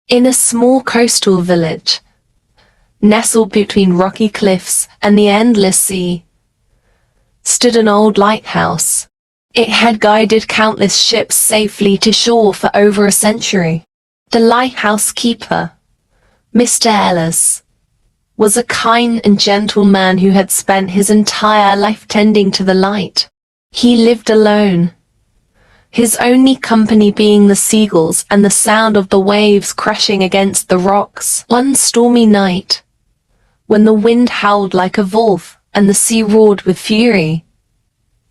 In a small coastal village, nestled between rocky cliffs and the endless sea, stood an old lighthouse. It had guided countless ships safely to shore for over a century. The lighthouse keeper, Mr. Ellis, was a kind and gentle man who had spent his entire life tending to the light. He lived alone, his only company being the seagulls and the sound of the waves crashing against the rocks. One stormy night, when the wind howled like a wolf and the sea roared with fury,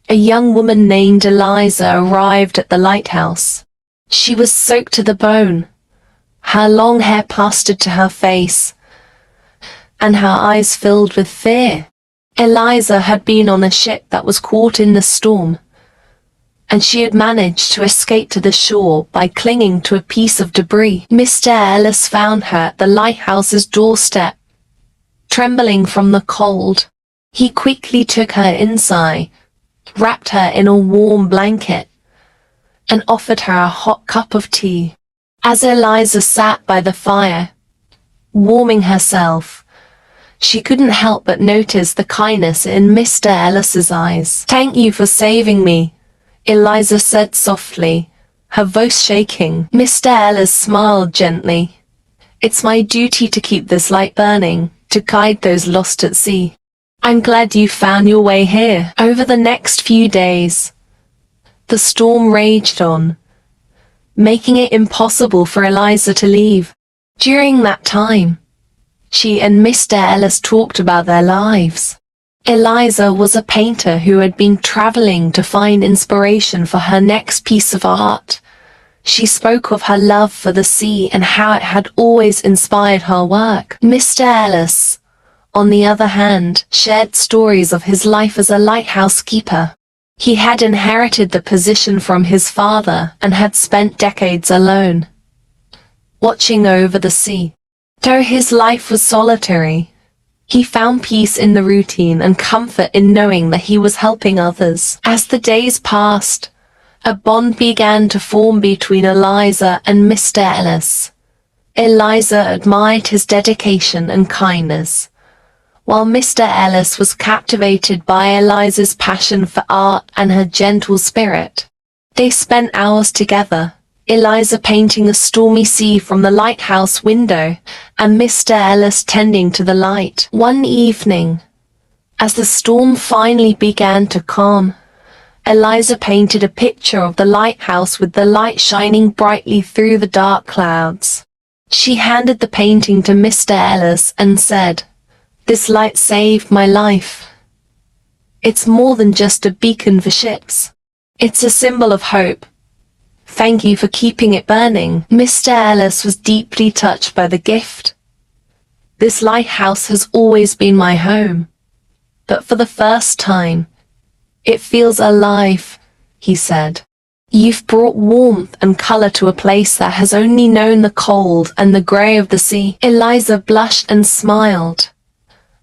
a young woman named Eliza arrived at the lighthouse. She was soaked to the bone, her long hair plastered to her face, and her eyes filled with fear. Eliza had been on a ship that was caught in the storm, and she had managed to escape to the shore by clinging to a piece of debris. Mr. Ellis found her at the lighthouse's doorstep, trembling from the cold. He quickly took her inside, wrapped her in a warm blanket, and offered her a hot cup of tea. As Eliza sat by the fire, warming herself, she couldn't help but notice the kindness in Mr. Ellis's eyes. "Thank you for saving me," Eliza said softly, her voice shaking. Mr. Ellis smiled gently. "It's my duty to keep this light burning, to guide those lost at sea. I'm glad you found your way here." Over the next few days, the storm raged on, making it impossible for Eliza to leave. During that time, she and Mr. Ellis talked about their lives. Eliza was a painter who had been traveling to find inspiration for her next piece of art. She spoke of her love for the sea and how it had always inspired her work. Mr. Ellis, on the other hand, shared stories of his life as a lighthouse keeper. He had inherited the position from his father and had spent decades alone, watching over the sea. Though his life was solitary, he found peace in the routine and comfort in knowing that he was helping others. As the days passed, a bond began to form between Eliza and Mr. Ellis. Eliza admired his dedication and kindness, while Mr. Ellis was captivated by Eliza's passion for art and her gentle spirit. They spent hours together, Eliza painting the stormy sea from the lighthouse window, and Mr. Ellis tending to the light. One evening, as the storm finally began to calm, Eliza painted a picture of the lighthouse with the light shining brightly through the dark clouds. She handed the painting to Mr. Ellis and said, "This light saved my life. It's more than just a beacon for ships. It's a symbol of hope. Thank you for keeping it burning." Mr. Ellis was deeply touched by the gift. "This lighthouse has always been my home, but for the first time, it feels alive," he said. "You've brought warmth and color to a place that has only known the cold and the gray of the sea." Eliza blushed and smiled.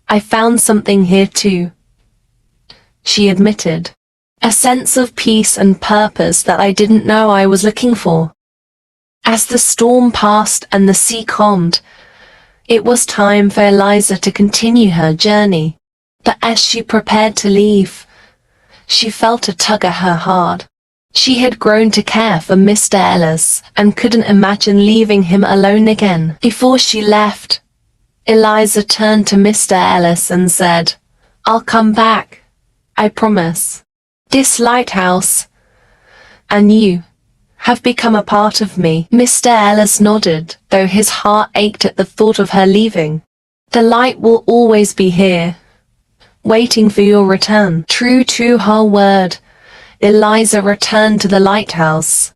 "I found something here too," she admitted. "A sense of peace and purpose that I didn't know I was looking for." As the storm passed and the sea calmed, it was time for Eliza to continue her journey. But as she prepared to leave, she felt a tug at her heart. She had grown to care for Mr. Ellis and couldn't imagine leaving him alone again. Before she left, Eliza turned to Mr. Ellis and said, "I'll come back, I promise. This lighthouse, and you, have become a part of me." Mr. Ellis nodded, though his heart ached at the thought of her leaving. "The light will always be here, waiting for your return." True to her word, Eliza returned to the lighthouse.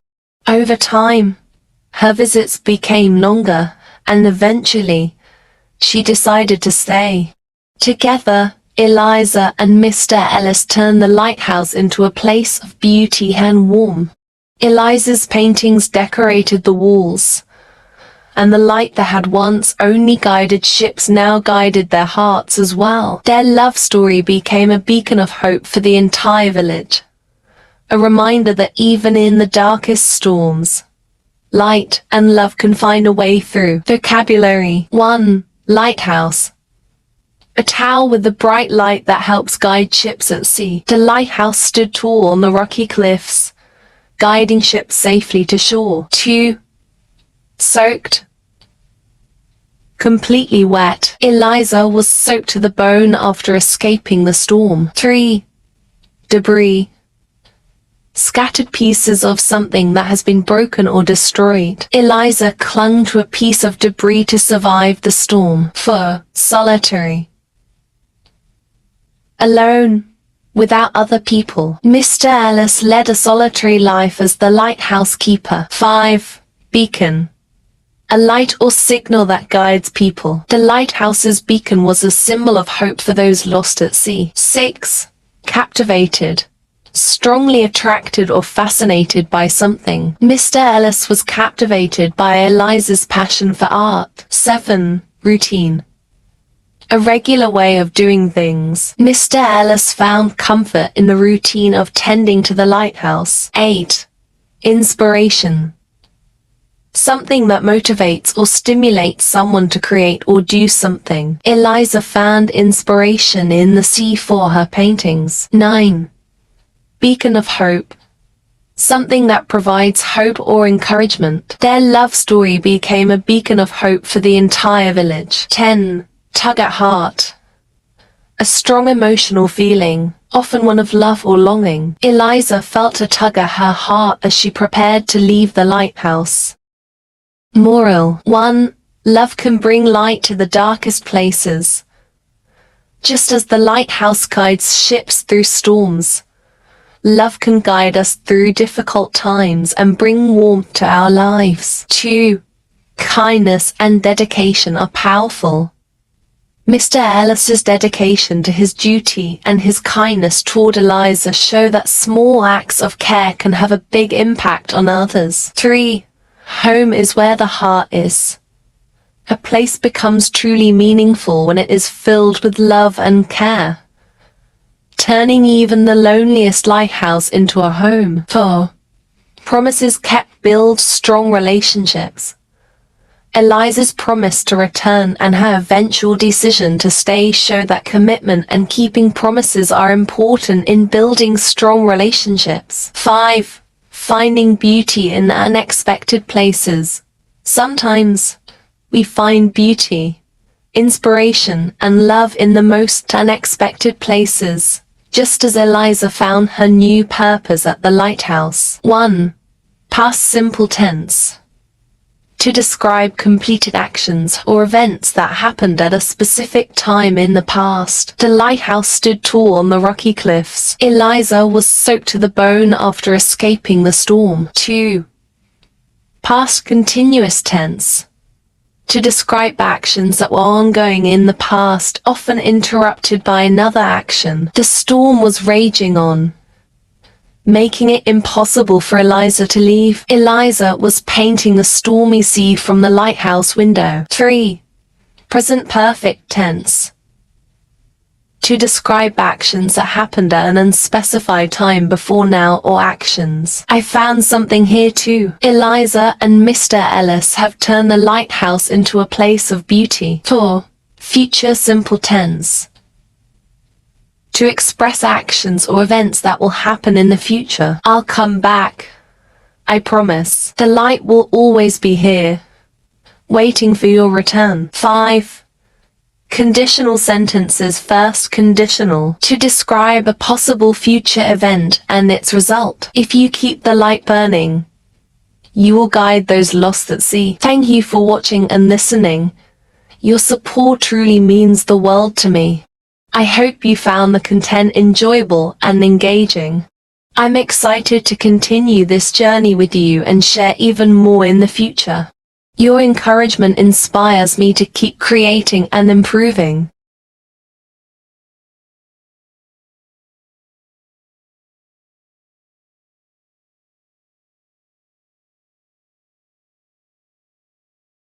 Over time, her visits became longer, and eventually, she decided to stay. Together, Eliza and Mr. Ellis turned the lighthouse into a place of beauty and warmth. Eliza's paintings decorated the walls, and the light that had once only guided ships now guided their hearts as well. Their love story became a beacon of hope for the entire village, a reminder that even in the darkest storms, light, and love can find a way through. Vocabulary. 1. Lighthouse. A tower with a bright light that helps guide ships at sea. The lighthouse stood tall on the rocky cliffs, guiding ships safely to shore. 2. Soaked. Completely wet. Eliza was soaked to the bone after escaping the storm. 3. Debris. Scattered pieces of something that has been broken or destroyed. Eliza clung to a piece of debris to survive the storm. 4. Solitary. Alone, without other people. Mr. Ellis led a solitary life as the lighthouse keeper. 5. Beacon. A light or signal that guides people. The lighthouse's beacon was a symbol of hope for those lost at sea. 6. Captivated. Strongly attracted or fascinated by something. Mr. Ellis was captivated by Eliza's passion for art. 7. Routine. A regular way of doing things. Mr. Ellis found comfort in the routine of tending to the lighthouse. 8. Inspiration. Something that motivates or stimulates someone to create or do something. Eliza found inspiration in the sea for her paintings. 9. Beacon of hope. Something that provides hope or encouragement. Their love story became a beacon of hope for the entire village. 10. Tug at heart. A strong emotional feeling, often one of love or longing. Eliza felt a tug at her heart as she prepared to leave the lighthouse. Moral. 1. Love can bring light to the darkest places. Just as the lighthouse guides ships through storms, love can guide us through difficult times and bring warmth to our lives. 2. Kindness and dedication are powerful. Mr. Ellis's dedication to his duty and his kindness toward Eliza show that small acts of care can have a big impact on others. 3. Home is where the heart is. A place becomes truly meaningful when it is filled with love and care, turning even the loneliest lighthouse into a home. 4. Promises kept build strong relationships. Eliza's promise to return and her eventual decision to stay show that commitment and keeping promises are important in building strong relationships. 5. Finding beauty in unexpected places. Sometimes, we find beauty, inspiration, and love in the most unexpected places, just as Eliza found her new purpose at the lighthouse. 1. Past simple tense. To describe completed actions or events that happened at a specific time in the past. The lighthouse stood tall on the rocky cliffs. Eliza was soaked to the bone after escaping the storm. 2. Past continuous tense. To describe actions that were ongoing in the past, often interrupted by another action. The storm was raging on, making it impossible for Eliza to leave. Eliza was painting the stormy sea from the lighthouse window. 3. Present perfect tense. To describe actions that happened at an unspecified time before now or actions. I found something here too. Eliza and Mr. Ellis have turned the lighthouse into a place of beauty. 4. Future simple tense. To express actions or events that will happen in the future. I'll come back. I promise. The light will always be here, waiting for your return. 5. Conditional sentences. First conditional. To describe a possible future event and its result. If you keep the light burning, you will guide those lost at sea. Thank you for watching and listening. Your support truly means the world to me. I hope you found the content enjoyable and engaging. I'm excited to continue this journey with you and share even more in the future. Your encouragement inspires me to keep creating and improving.